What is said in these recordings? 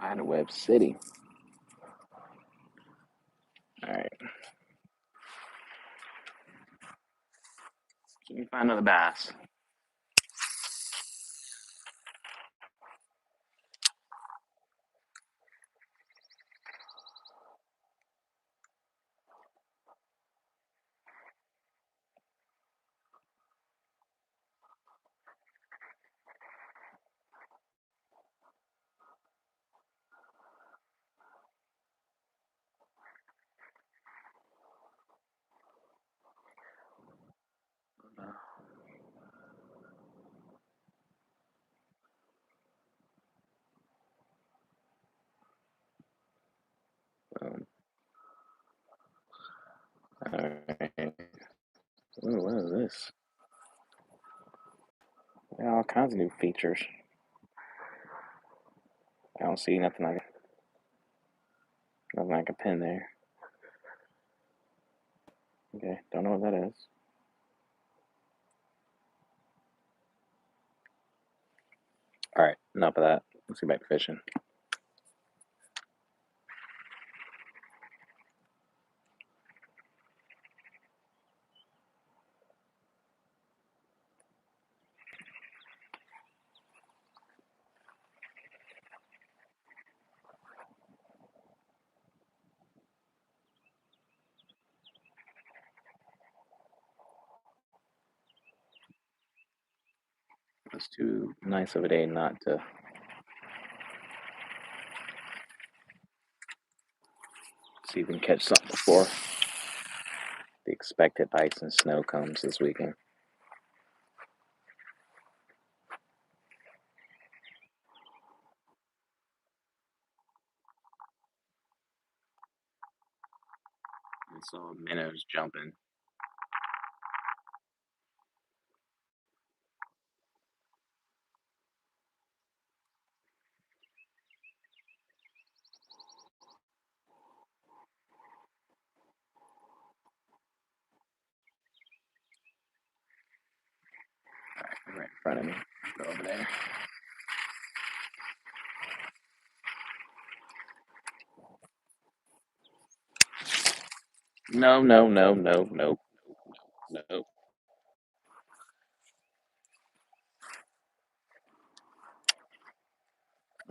Spiderweb City. All right. Can you find another bass? Um, all right. Ooh, what is this? There are all kinds of new features. I don't see nothing I can pin there. Okay, don't know what that is. All right, enough of that. Let's get back to fishing. It's too nice of a day not to see if we can catch something before the expected ice and snow comes this weekend. I saw minnows jumping. Right in front of me. Go over there. No, no, no, no, no, no.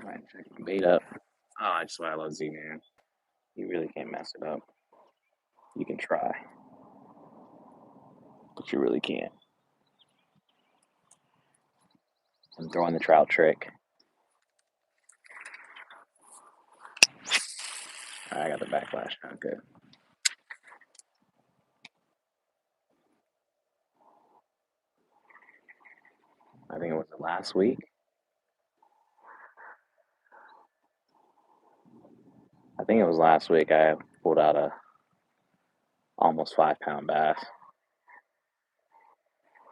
All right, check my bait up. Oh, I just why I love Z, man. You really can't mess it up. You can try, but you really can't. I'm throwing the trout trick. I got the backlash now. Good. I think it was the last week. I think it was last week. I pulled out a almost 5 pound bass,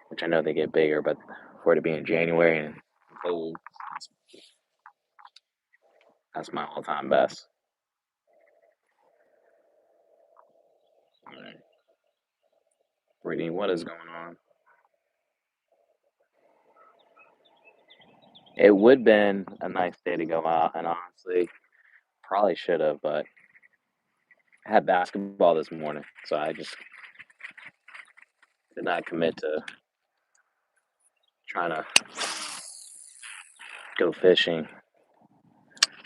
which I know they get bigger, but for it to be in January and cold, that's my all time best. All right. Brittany, what is going on? It would have been a nice day to go out, and honestly, probably should have, but I had basketball this morning, so I just did not commit to trying to go fishing.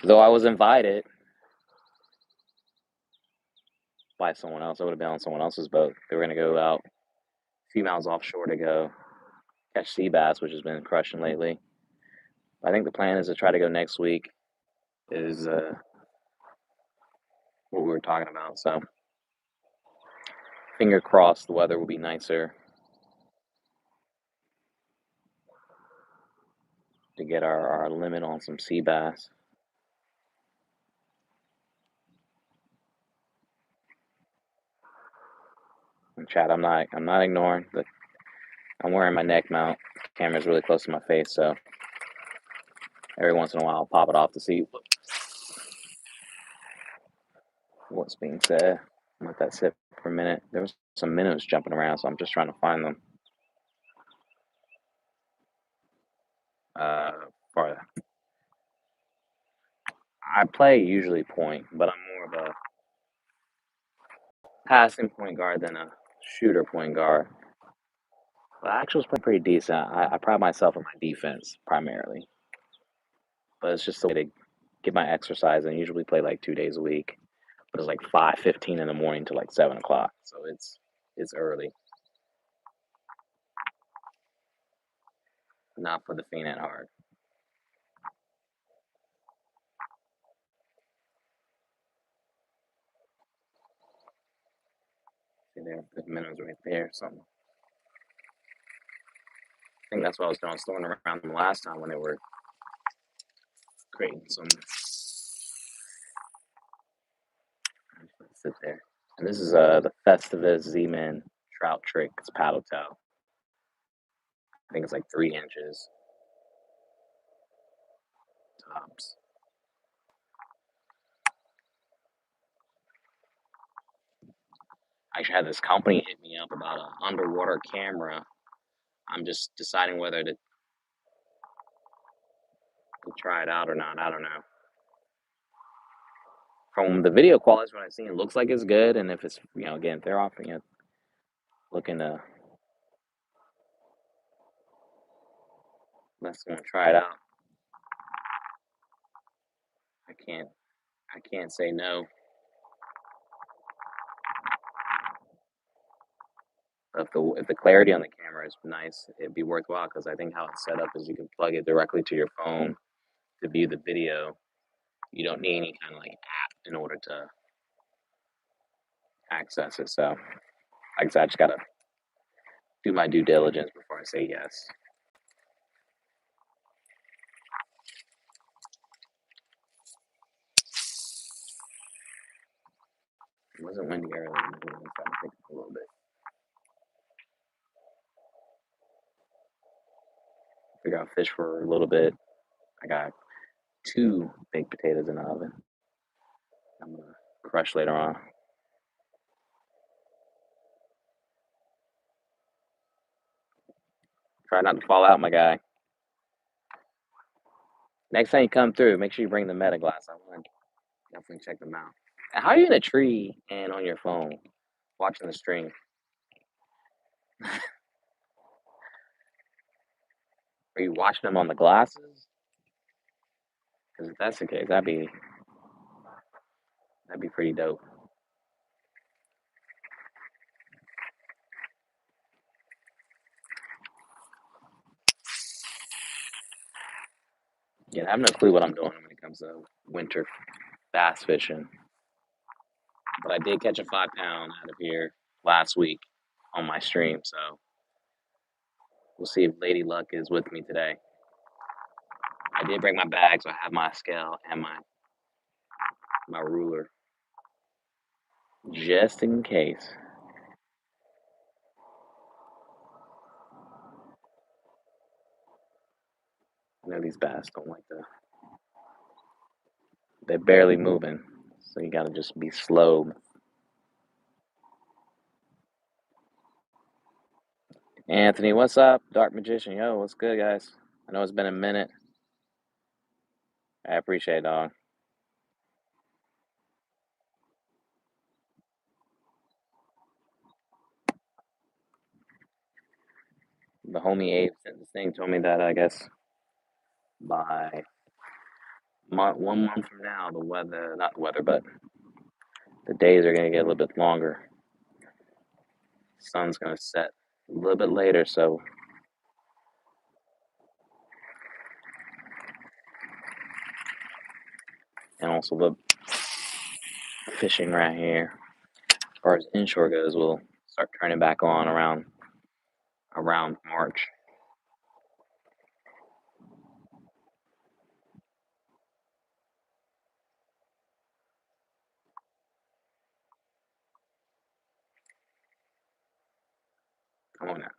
Though I was invited by someone else, I would have been on someone else's boat. They were going to go out a few miles offshore to go catch sea bass, which has been crushing lately. I think the plan is to try to go next week, is what we were talking about. So, finger crossed the weather will be nicer to get our limit on some sea bass. And chat, I'm not ignoring the. I'm wearing my neck mount. The camera's really close to my face, so every once in a while I'll pop it off to see what's being said. Let that sit for a minute. There was some minnows jumping around, so I'm just trying to find them. For I play usually point, but I'm more of a passing point guard than a shooter point guard. But I actually was playing pretty decent. I pride myself on my defense primarily, but it's just a way to get my exercise. And I usually play like 2 days a week, but it's like 5:15 in the morning to like 7 o'clock, so it's early, not for the faint at heart. See there, the minnows right there. Something. I think that's what I was doing. I was throwing around them last time when they were creating some. Sit there. And this is the Festivus Z-Man trout trick. It's paddle tail. I think it's like 3 inches tops. I actually had this company hit me up about an underwater camera. I'm just deciding whether to try it out or not. I don't know. From the video quality, what I've seen, it looks like it's good. And if it's, again, if they're offering it, looking to, let's go and try it out. I can't say no. If the clarity on the camera is nice, it'd be worthwhile because I think how it's set up is you can plug it directly to your phone to view the video. You don't need any kind of like app in order to access it. So, like I said, I just gotta do my due diligence before I say yes. It wasn't windy earlier. I'm trying to think a little bit. Figure out fish for a little bit. I got 2 baked potatoes in the oven. I'm gonna crush later on. Try not to fall out, my guy. Next time you come through, make sure you bring the meta glass. I want to definitely check them out. How are you in a tree and on your phone watching the stream? Are you watching them on the glasses? Because if that's the case, that'd be pretty dope. Yeah, I have no clue what I'm doing when it comes to winter bass fishing. But I did catch a 5 pound out of here last week on my stream, so we'll see if Lady Luck is with me today. I did bring my bag, so I have my scale and my ruler just in case. I know these bass don't like they're barely moving, so you gotta just be slow. Anthony, what's up? Dark Magician, yo, what's good, guys? I know it's been a minute. I appreciate it, dog. The homie Abe sent this thing, told me that I guess by 1 month from now, the weather, not the weather, but the days are gonna get a little bit longer. Sun's gonna set a little bit later, so and also the fishing right here, as far as inshore goes, will start turning back on around March. Come on now.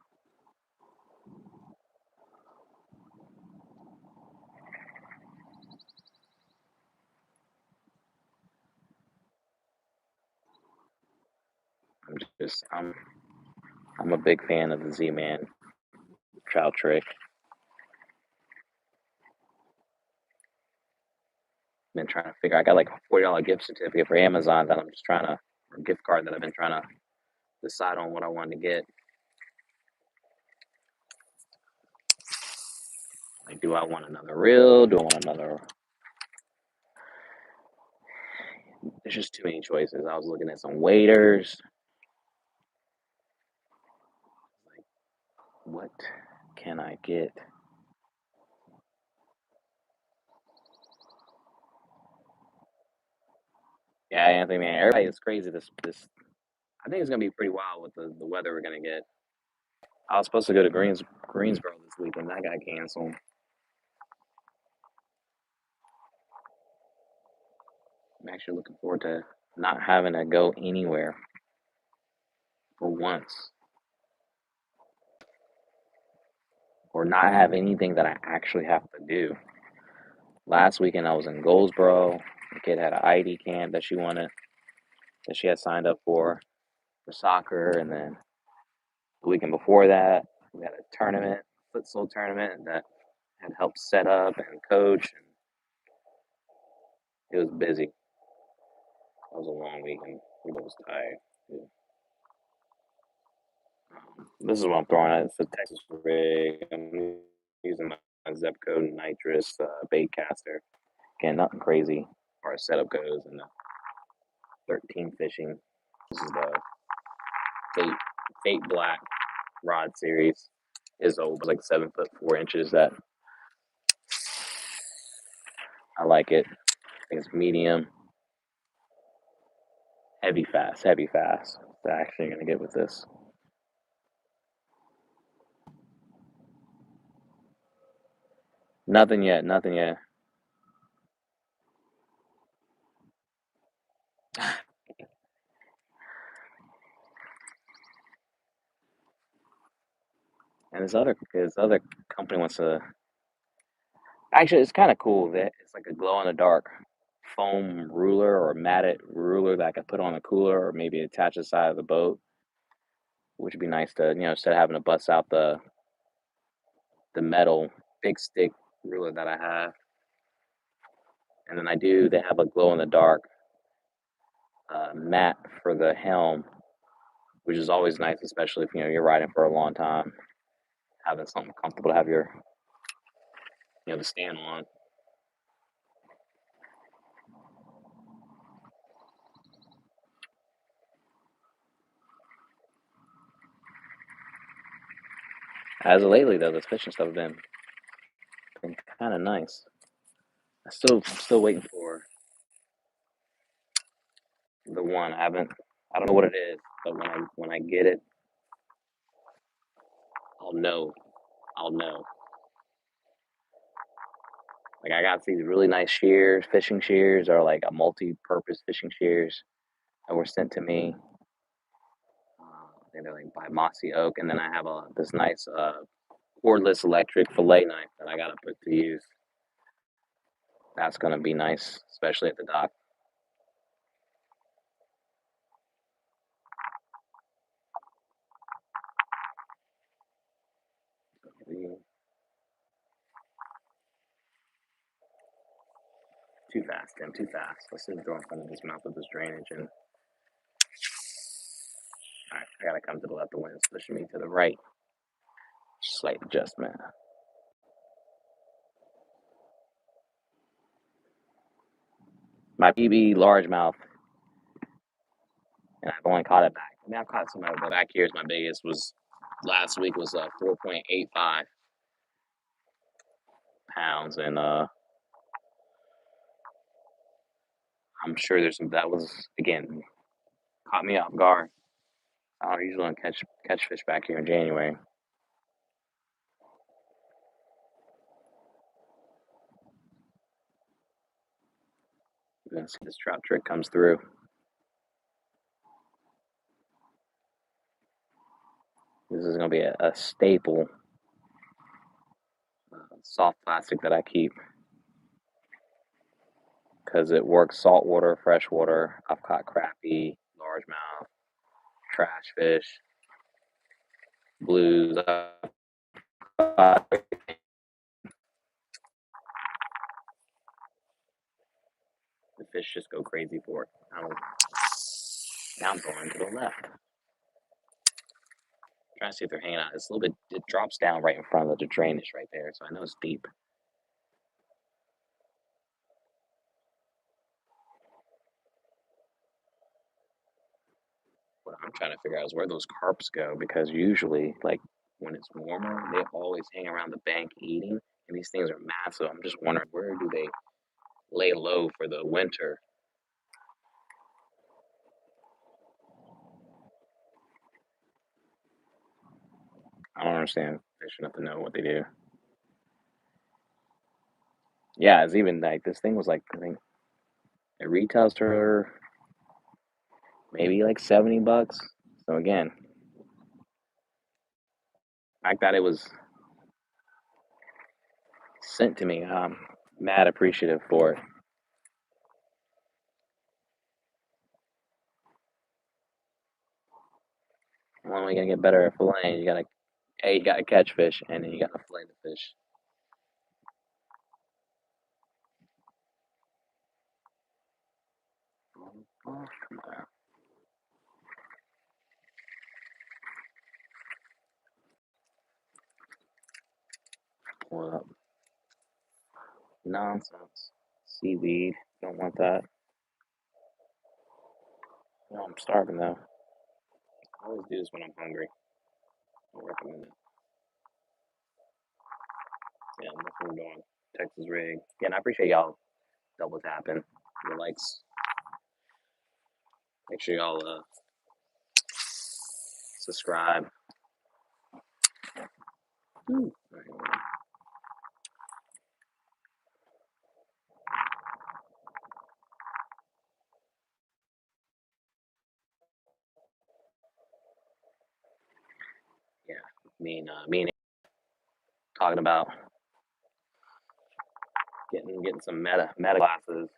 I'm a big fan of the Z-Man trout trick. been trying to figure. I got like a $40 gift certificate for Amazon that I'm just trying to, or gift card that I've been trying to decide on what I wanted to get. Like, do I want another reel? Do I want another? There's just too many choices. I was looking at some waders. Like, what can I get? Yeah, Anthony, man, everybody is crazy. This, I think it's gonna be pretty wild with the weather we're gonna get. I was supposed to go to Greensboro this weekend. That got canceled. I'm actually looking forward to not having to go anywhere for once, or not have anything that I actually have to do. Last weekend I was in Goldsboro. The kid had an ID camp that she had signed up for soccer, and then the weekend before that we had a tournament, futsal tournament that had helped set up and coach, and it was busy. It was a long weekend. We was tired. Yeah. This is what I'm throwing at. It's a Texas rig. I'm using my Zepco nitrous bait caster. Again, nothing crazy as far as setup goes, and the 13 fishing. This is the Fate Black rod series. Is old, like 7 foot 4 inches. That I like it. I think it's medium, heavy fast, heavy fast. That's actually gonna get with this. Nothing yet. Nothing yet. And this other company wants to. Actually, it's kind of cool that it's like a glow in the dark foam ruler or matted ruler that I could put on a cooler or maybe attach the side of the boat, which would be nice to, instead of having to bust out the metal big stick ruler that I have. And then they have a glow in the dark mat for the helm, which is always nice, especially if you're riding for a long time, having something comfortable to have your to stand on. As of lately, though, this fishing stuff has been kind of nice. I'm still waiting for the one. I don't know what it is, but when I get it, I'll know. I'll know. Like, I got these really nice shears, fishing shears, or like a multi-purpose fishing shears that were sent to me. I think they're like by Mossy Oak, and then I have this nice cordless electric fillet knife that I gotta put to use. That's gonna be nice, especially at the dock. Too fast, Tim. Too fast. Let's see if go in front of this mouth of this drainage. And all right, I gotta come to the left. The wind's pushing me to the right. Slight adjustment. My PB largemouth, and I've only caught it back. I mean, I've caught some of it, but back here is my biggest. Was last week was 4.85 pounds, and I'm sure there's some. That was again caught me off guard. I don't usually don't catch fish back here in January. We're gonna see this trout trick comes through. This is gonna be a staple soft plastic that I keep because it works saltwater, freshwater. I've caught crappie, largemouth, trash fish, blues. fish just go crazy for it. Now I'm going to the left. Trying to see if they're hanging out. It's a little bit. It drops down right in front of the drainage right there, so I know it's deep. What I'm trying to figure out is where those carps go, because usually, like when it's warmer, they always hang around the bank eating, and these things are massive. I'm just wondering, where do they lay low for the winter? I don't understand fish enough to know what they do. Yeah, it's even like this thing was like, I think it retails for maybe like $70. So again, the fact that it was sent to me, I'm mad appreciative for it. One way you gotta get better at filleting, you gotta catch fish, and then you gotta fillet the fish. Oh, come on, pull it up. Nonsense. Seaweed. Don't want that. No, I'm starving though. I always do this when I'm hungry. I recommend it. Yeah, that's what we're doing. Texas rig. Yeah, and I appreciate y'all double tapping your likes. Make sure y'all subscribe. Ooh. Yeah, me and talking about getting some meta classes.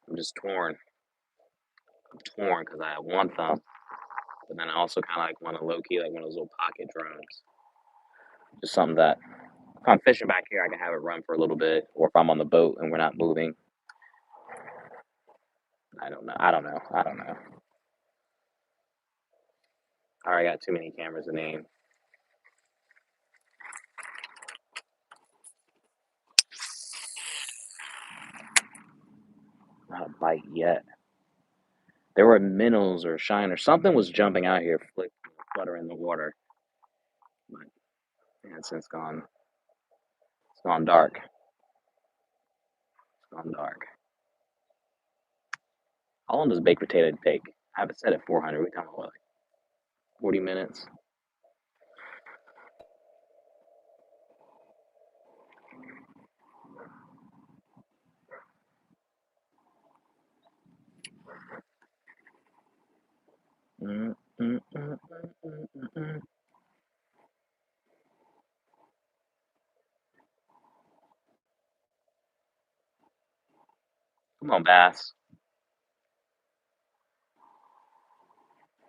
I'm just torn. I'm torn because I want them, but then I also kind of like want a low key, like one of those little pocket drones. Just something that if I'm fishing back here, I can have it run for a little bit, or if I'm on the boat and we're not moving. I don't know. I don't know. I don't know. I already got too many cameras to name. Not a bite yet. There were minnows or shine or something was jumping out here, fluttering in the water. But yeah, it's since gone. It's gone dark. It's gone dark. How long does baked potato take? I have it set at 400. We talking about what, like 40 minutes? Mm, mm, mm, mm, mm, mm. Come on, Bass.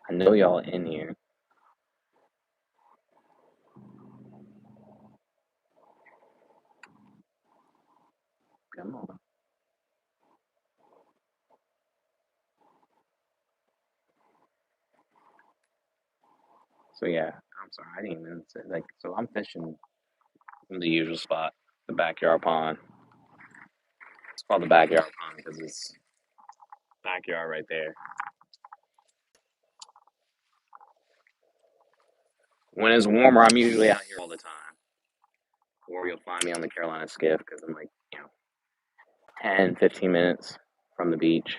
I know y'all in here. Come on. So yeah, I'm sorry. I didn't even say like. So I'm fishing in the usual spot, the backyard pond. It's called the backyard pond because it's backyard right there. When it's warmer, I'm usually out here all the time. Or you'll find me on the Carolina skiff because I'm like, 10, 15 minutes from the beach.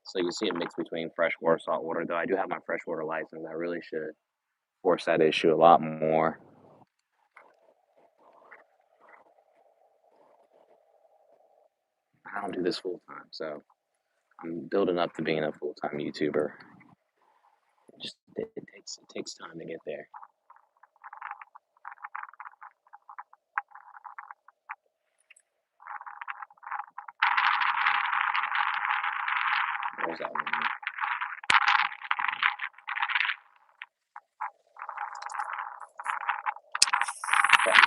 So you see a mix between freshwater, saltwater. Though I do have my freshwater license, I really should force that issue a lot more. I don't do this full time, so I'm building up to being a full time YouTuber. It takes time to get there. There's that one. That's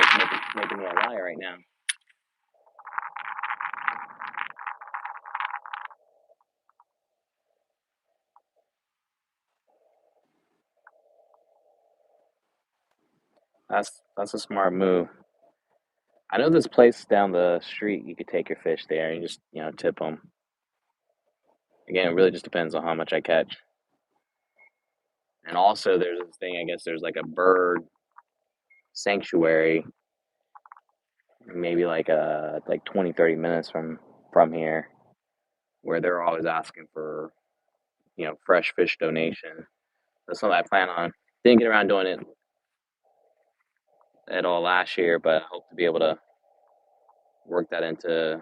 making me a liar right now. That's a smart move. I know this place down the street. You could take your fish there and just tip them. Again, it really just depends on how much I catch. And also, there's this thing. I guess there's like a bird sanctuary, maybe like 20-30 minutes from here, where they're always asking for fresh fish donation. That's something I plan on. Didn't get around doing it at all last year, but I hope to be able to work that into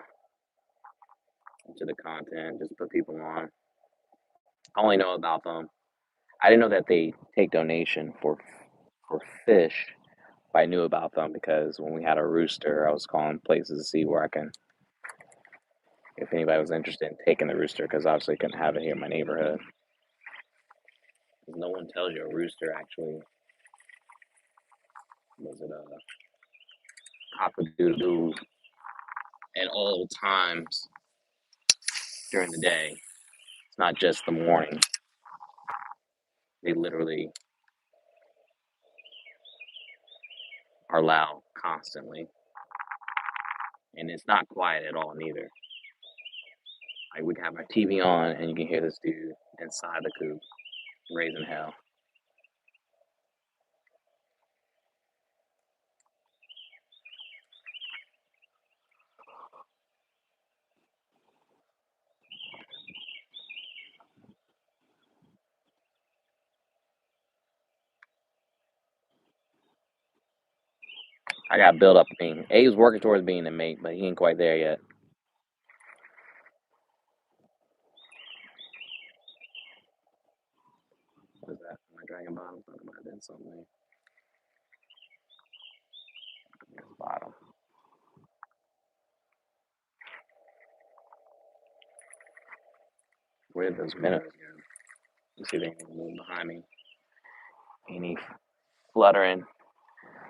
the content, just put people on. I only know about them. I didn't know that they take donation for fish, but I knew about them because when we had a rooster, I was calling places to see where I can, if anybody was interested in taking the rooster, because obviously I couldn't have it here in my neighborhood. No one tells you a rooster actually was it a cock-a-doodle at all times during the day. It's not just the morning. They literally are loud constantly, and it's not quiet at all neither. I would have my TV on, and you can hear this dude inside the coop raising hell. I got built up being. Abe's working towards being a mate, but he ain't quite there yet. What is that? My dragon bottom? Thought it might have been something. Bottom. Where did those minnows go? Let's see if they can move behind me. Any fluttering?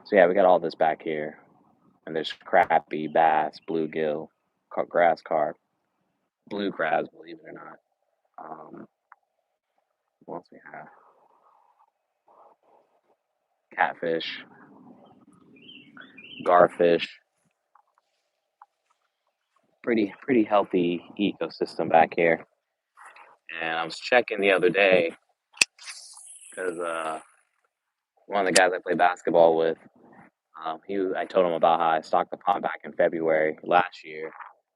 So yeah, we got all this back here, and there's crappie, bass, bluegill, grass carp, blue crabs. Believe it or not. What else we have? Catfish, garfish. Pretty healthy ecosystem back here. And I was checking the other day because one of the guys I play basketball with, I told him about how I stocked the pond back in February last year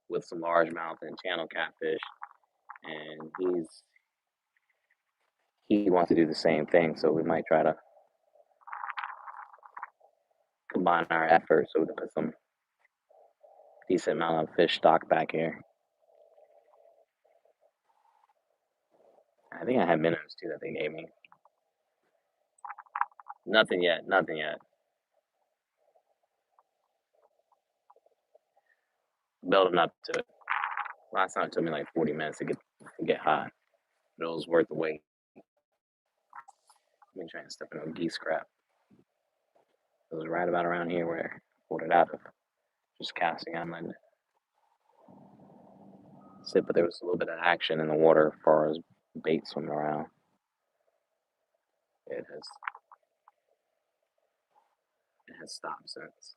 with some largemouth and channel catfish, and he wants to do the same thing. So we might try to combine our efforts so we can put some decent amount of fish stock back here. I think I had minnows too that they gave me. Nothing yet. Nothing yet. Building up to it. Last time it took me like 40 minutes to get hot, but it was worth the wait. Let me try and step in a geese scrap. It was right about around here where I pulled it out of. Just casting on my sit, but there was a little bit of action in the water as far as bait swimming around. It has stopped since.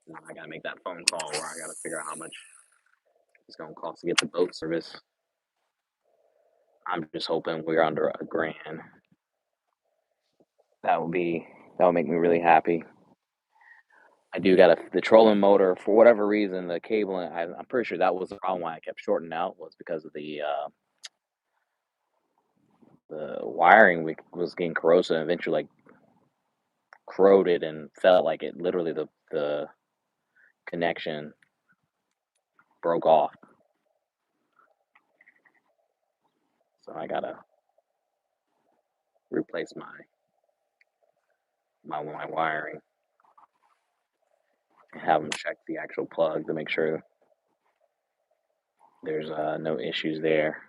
Now I gotta make that phone call where I gotta figure out how much it's gonna cost to get the boat service. I'm just hoping we're under $1,000. That would make me really happy. I do got the trolling motor for whatever reason. The cabling, I'm pretty sure that was the problem why I kept shorting out was because of the wiring was getting corrosive and eventually like corroded and felt like it literally the connection broke off. So I gotta replace my wiring and have them check the actual plug to make sure there's no issues there.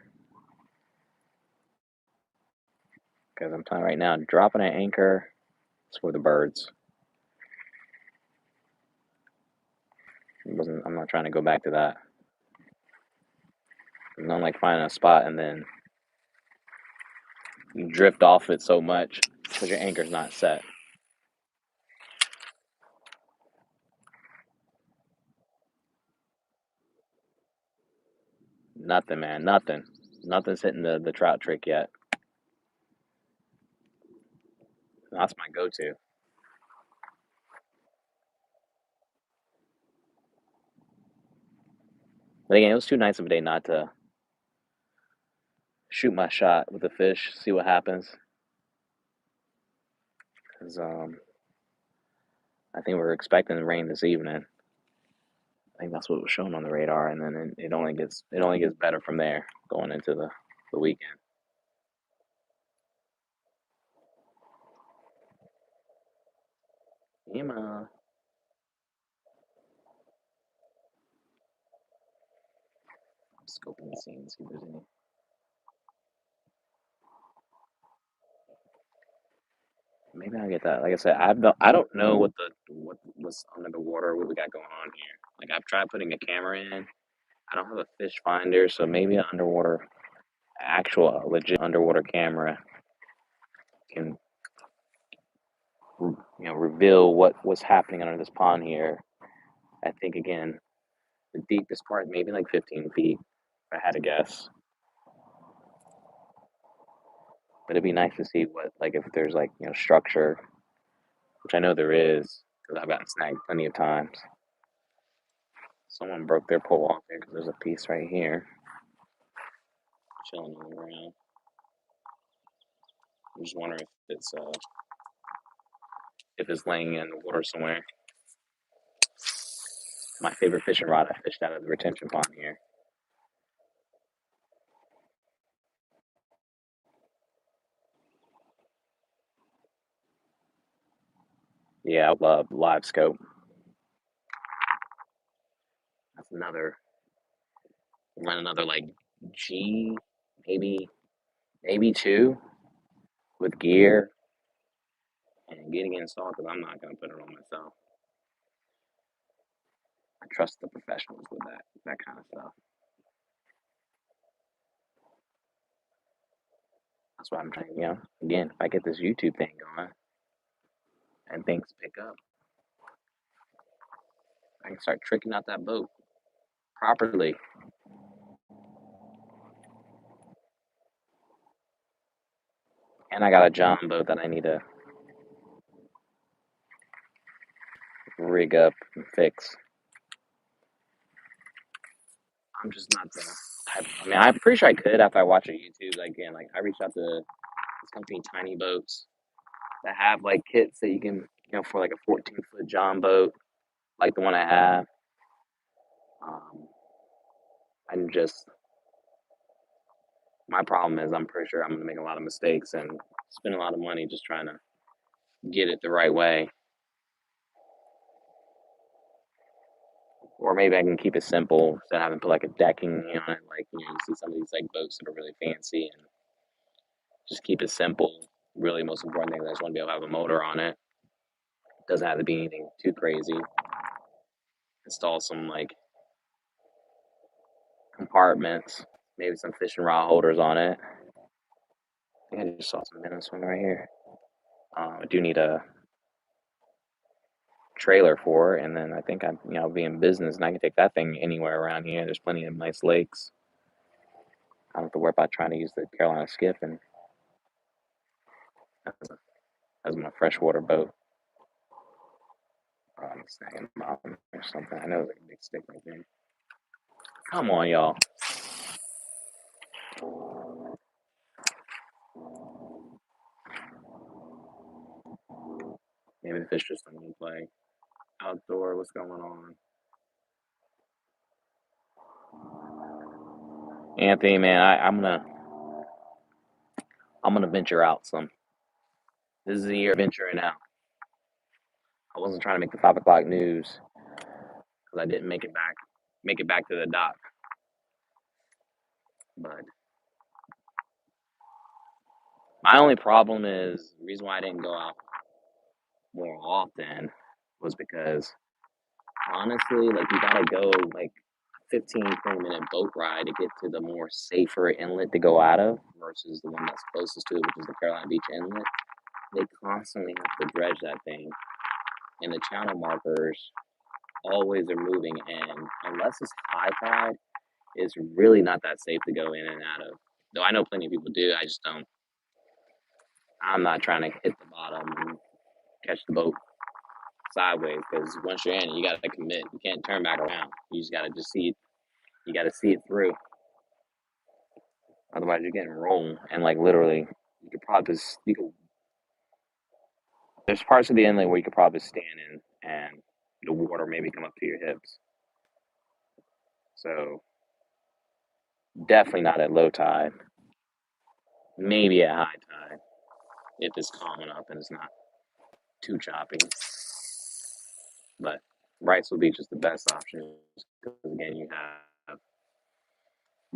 Because I'm telling you right now, dropping an anchor is for the birds. I'm not trying to go back to that. You don't like finding a spot and then you drift off it so much because your anchor's not set. Nothing, man. Nothing. Nothing's hitting the trout trick yet. That's my go-to. But again, it was too nice of a day not to shoot my shot with the fish, see what happens. Because I think we're expecting rain this evening. I think that's what was shown on the radar, and then it only gets better from there going into the weekend. Emma, scoping the scene, see if there's any. Maybe I'll get that. Like I said, I don't know what's under the water, what we got going on here. Like I've tried putting a camera in. I don't have a fish finder, so maybe an underwater, actual legit underwater camera can reveal what's happening under this pond here. I think again, the deepest part maybe like 15 feet. If I had to guess, but it'd be nice to see what like if there's like structure, which I know there is because I've gotten snagged plenty of times. Someone broke their pole off here because there's a piece right here chilling on the ground. I'm just wondering if it's laying in the water somewhere. My favorite fishing rod I fished out of the retention pond here. Yeah, I love live scope. That's run another like G, maybe two with gear and getting it installed because I'm not gonna put it on myself. I trust the professionals with that kind of stuff. That's why I'm trying. Again, if I get this YouTube thing going and things pick up, I can start tricking out that boat properly. And I got a John boat that I need to rig up and fix. I'm just not the type. I mean, I'm pretty sure I could after I watch a YouTube. Like, again, like I reached out to this company, Tiny Boats, that have like kits that you can, for like a 14-foot John boat, like the one I have. Um, I'm just my problem is I'm pretty sure I'm gonna make a lot of mistakes and spend a lot of money just trying to get it the right way. Or maybe I can keep it simple instead of having to put like a decking on it. Like you see some of these like boats that are really fancy and just keep it simple. Really, most important thing is I just want to be able to have a motor on it. Doesn't have to be anything too crazy. Install some like compartments, maybe some fishing rod holders on it. I think I just saw some minnows swimming right here. I do need a trailer for it, and then I think I'll be in business and I can take that thing anywhere around here. There's plenty of nice lakes. I don't have to worry about trying to use the Carolina skiff and as my freshwater boat. I'm snagging a mountain or something. I know there's like a big stick right there. Come on, y'all. Maybe the fish just don't want to play outdoor. What's going on? Anthony, man, I'm gonna venture out some. This is the year of venturing out. I wasn't trying to make the 5 o'clock news because I didn't make it back to the dock. But my only problem is the reason why I didn't go out more often was because honestly, like you gotta go like 15, 20 minute boat ride to get to the more safer inlet to go out of versus the one that's closest to it, which is the Carolina Beach Inlet. They constantly have to dredge that thing, and the channel markers always are moving. And unless it's high tide, it's really not that safe to go in and out of. Though I know plenty of people do, I just don't. I'm not trying to hit the bottom and catch the boat sideways because once you're in, you got to commit. You can't turn back around. You just got to just see it. You got to see it through. Otherwise, you're getting rolled. And like literally, you could probably just, you could. There's parts of the inlet where you could probably stand in, and the water maybe come up to your hips. So definitely not at low tide. Maybe at high tide if it's calm enough and it's not too choppy. But Wrightsville Beach is the best option because again, you have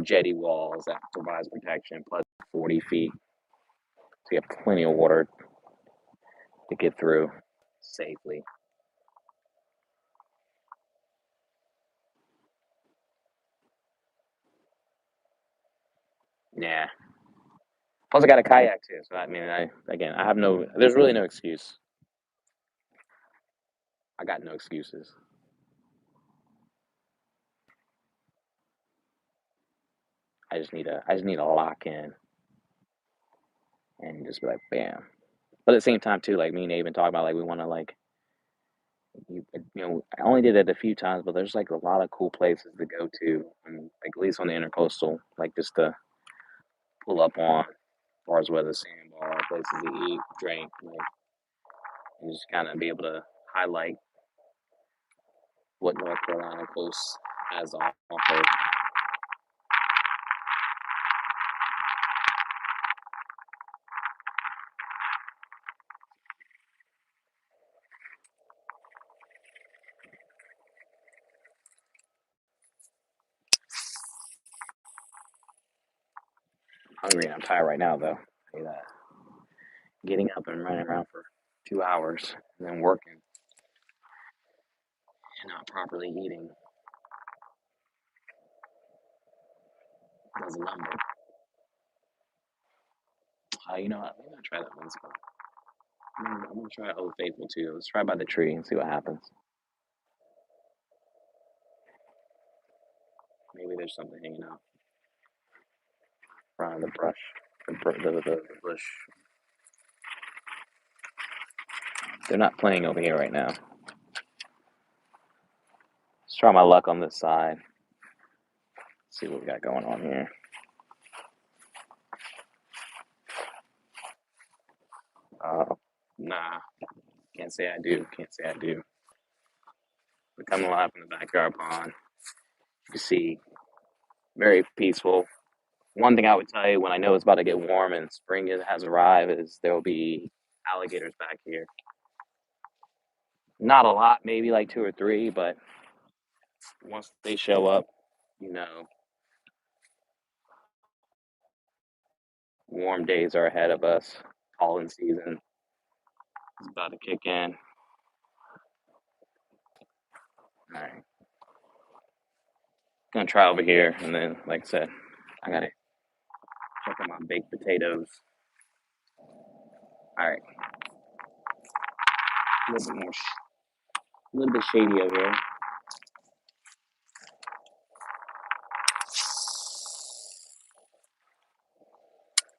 jetty walls that provides protection plus 40 feet, so you have plenty of water to get through safely. Yeah. Plus, I got a kayak too, so I mean, I have no. There's really no excuse. I got no excuses. I just need a lock in and just be like, bam. But at the same time too, like me and Abe been talking about, like we want to like I only did it a few times, but there's like a lot of cool places to go to, and like at least on the intercoastal, like just to pull up on, as far as whether sandbar, places to eat, drink, like, and just kind of be able to highlight what North Carolina coast has to offer. I'm hungry and I'm tired right now, though. I tell you that. Getting up and running around for 2 hours and then working and not properly eating does a number. You know what? Maybe I'll try that one spot. I'm gonna try Old Faithful too. Let's try by the tree and see what happens. Maybe there's something hanging out around the brush, the bush. They're not playing over here right now. Let's try my luck on this side. See what we got going on here. Nah, can't say I do. Can't say I do. We're coming live from the backyard pond. You can see very peaceful. One thing I would tell you when I know it's about to get warm and spring has arrived is there will be alligators back here. Not a lot, maybe like two or three, but once they show up, you know, warm days are ahead of us. Pollen season is about to kick in. All right, gonna try over here, and then, like I said, I gotta check out my baked potatoes. All right, a little bit more, a little bit shady over here.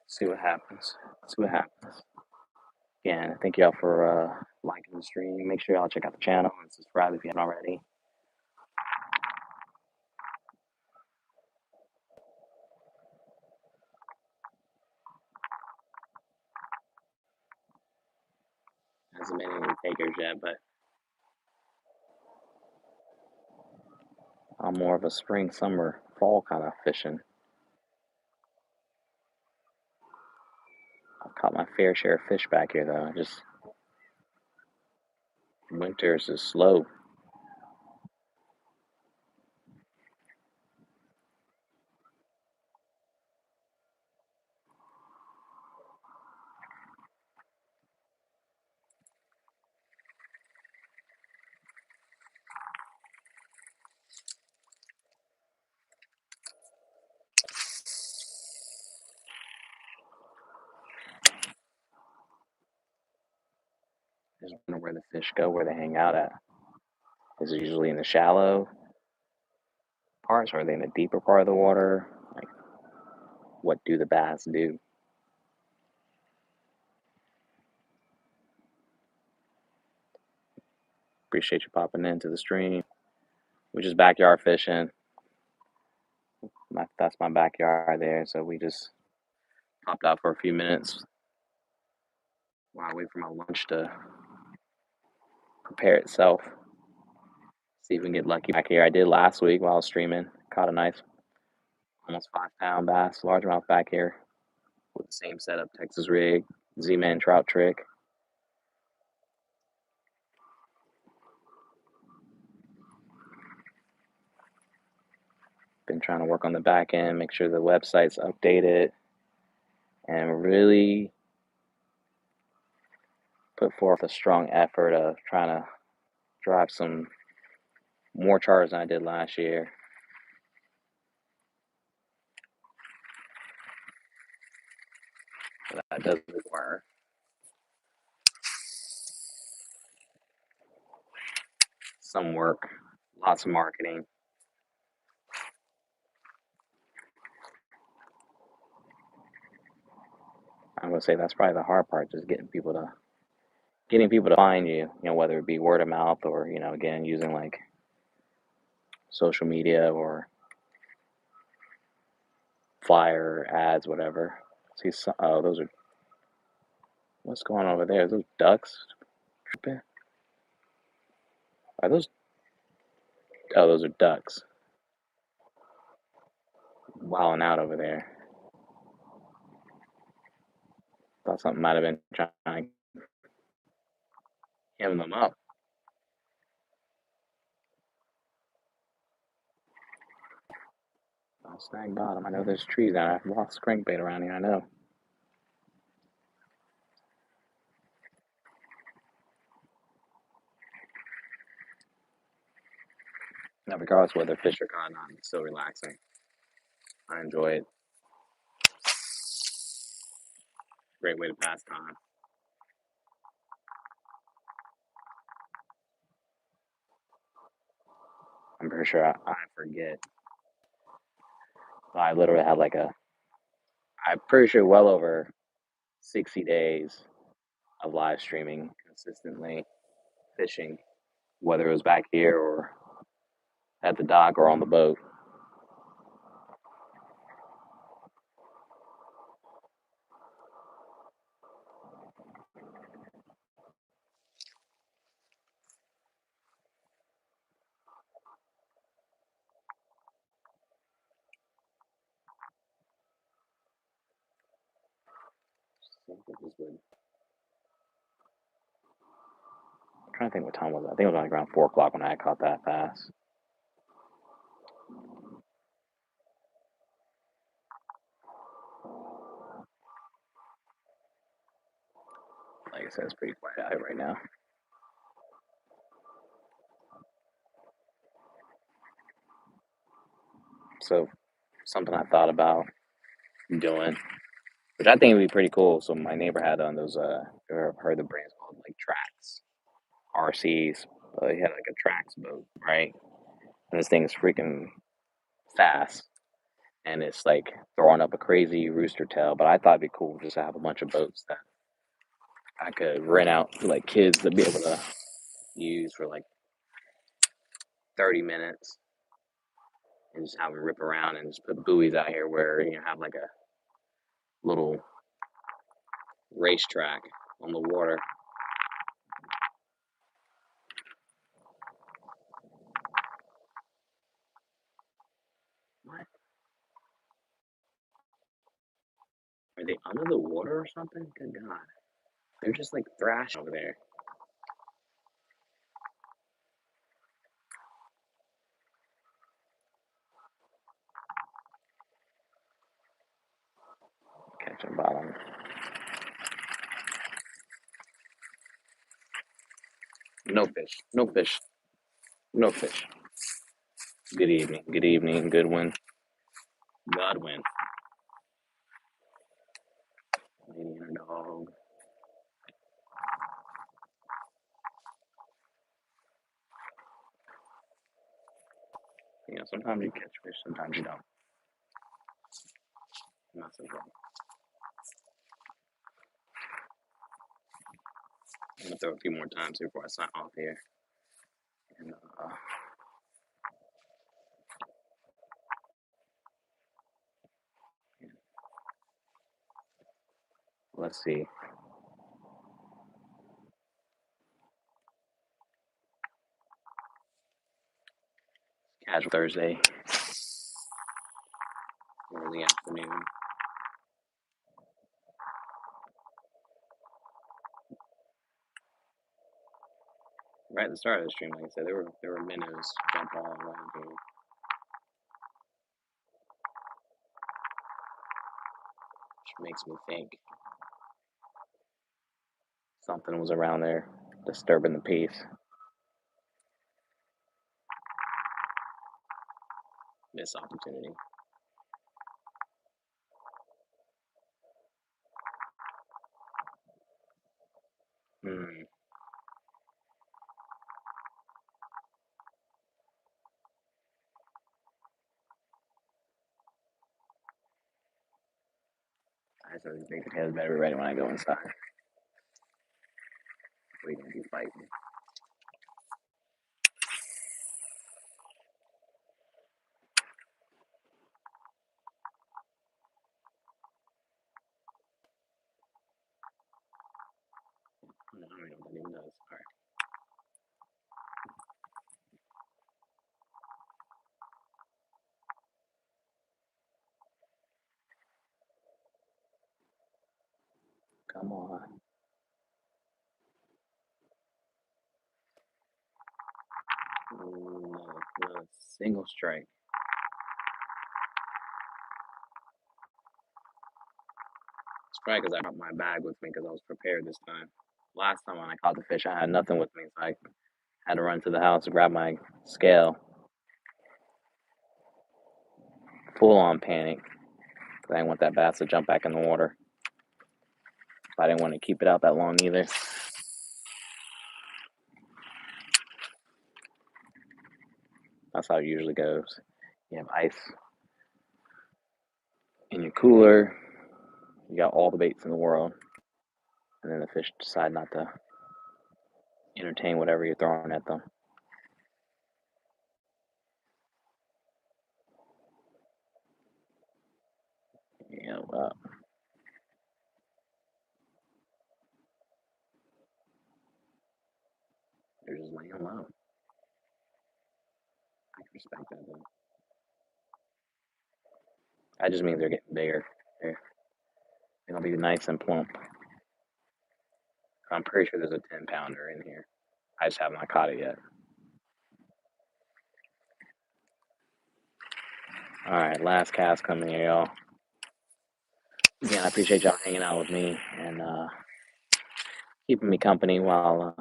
See what happens. See what happens. Again, thank y'all for liking the stream. Make sure y'all check out the channel and subscribe if you haven't already. Hasn't been any takers yet, but I'm more of a spring, summer, fall kind of fishing. I've caught my fair share of fish back here, though. Just winters is slow. Just wonder where the fish go, where they hang out at. Is it usually in the shallow parts, or are they in the deeper part of the water? Like, what do the bass do? Appreciate you popping into the stream. We're just backyard fishing. That's my backyard there, so we just popped out for a few minutes while I wait for my lunch to prepare itself. See if we can get lucky back here. I did last week while I was streaming. Caught a nice, almost 5 pound bass, largemouth back here with the same setup, Texas rig, Z-Man trout trick. Been trying to work on the back end, make sure the website's updated, and really put forth a strong effort of trying to drive some more charters than I did last year. But that does require some work, lots of marketing. I'm gonna say that's probably the hard part, just getting people to find you. You know, whether it be word of mouth or again using like social media or flyer ads, whatever. See, oh, those are what's going on over there? Are those ducks? Are those? Oh, those are ducks wilding out over there. Thought something might have been trying to hem them up. I'll snag bottom. I know there's trees out. I've lost crankbait around here. I know. Now, regardless whether fish are caught or not, it's still relaxing. I enjoy it. Great way to pass time. I'm pretty sure I forget. I literally had like I'm pretty sure well over 60 days of live streaming consistently fishing, whether it was back here or at the dock or on the boat. I'm trying to think what time was it. I think it was like around 4 o'clock when I caught that bass. Like I said, it's pretty quiet out here right now. So something I thought about doing, which I think would be pretty cool. So my neighbor had on those. I've heard the brands called like Trax RCs. He had like a Trax boat, right? And this thing is freaking fast, and it's like throwing up a crazy rooster tail. But I thought it'd be cool just to have a bunch of boats that I could rent out to like kids to be able to use for like 30 minutes and just have them rip around and just put buoys out here where you have like a little racetrack on the water. What? Are they under the water or something? Good God. They're just like thrashing over there. Catching bottom. No fish. No fish. No fish. Good evening. Good evening. Good one. Godwin. Lady and her dog. Sometimes you catch fish, sometimes you don't. Not so good. I'm gonna throw a few more times here before I sign off here. And let's see. Casual Thursday, early afternoon. Right at the start of the stream, like I said, there were minnows jump all around here, which makes me think something was around there disturbing the peace. Missed opportunity. Hmm. I just always think the head better be ready when I go inside. We gonna be fighting. I don't know what that even does. All right. Come on. No, single strike. It's probably because I brought my bag with me because I was prepared this time. Last time when I caught the fish, I had nothing with me, so I had to run to the house and grab my scale. Full on panic. I didn't want that bass to jump back in the water. I didn't want to keep it out that long either. That's how it usually goes. You have ice in your cooler, you got all the baits in the world, and then the fish decide not to entertain whatever you're throwing at them. You know, they're just laying low. I can respect that though. That just means they're getting bigger. They're gonna be nice and plump. I'm pretty sure there's a 10-pounder in here. I just have not caught it yet. All right, last cast coming here, y'all. Again, I appreciate y'all hanging out with me and keeping me company while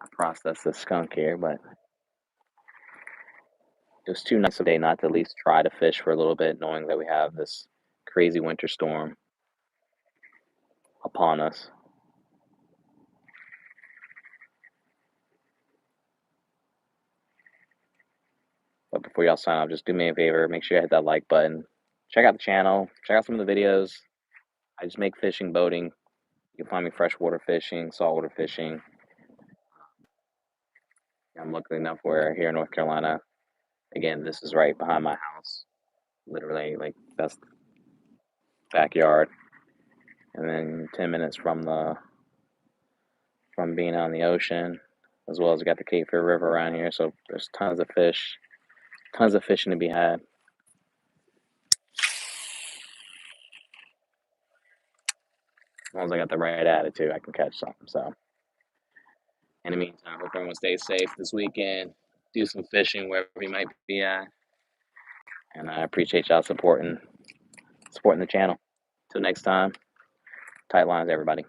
I process this skunk here. But it was too nice of a day not to at least try to fish for a little bit, knowing that we have this crazy winter storm upon us. But before y'all sign off, just do me a favor, make sure you hit that like button. Check out the channel, check out some of the videos. I just make fishing, boating. You can find me freshwater fishing, saltwater fishing. I'm lucky enough where here in North Carolina, again, this is right behind my house. Literally, like, that's the backyard. And then 10 minutes from being on the ocean, as well as we got the Cape Fear River around here. So there's tons of fish, tons of fishing to be had. As long as I got the right attitude, I can catch something. So, in the meantime, hope everyone stays safe this weekend. Do some fishing wherever you might be at. And I appreciate y'all supporting the channel. Till next time, tight lines, everybody.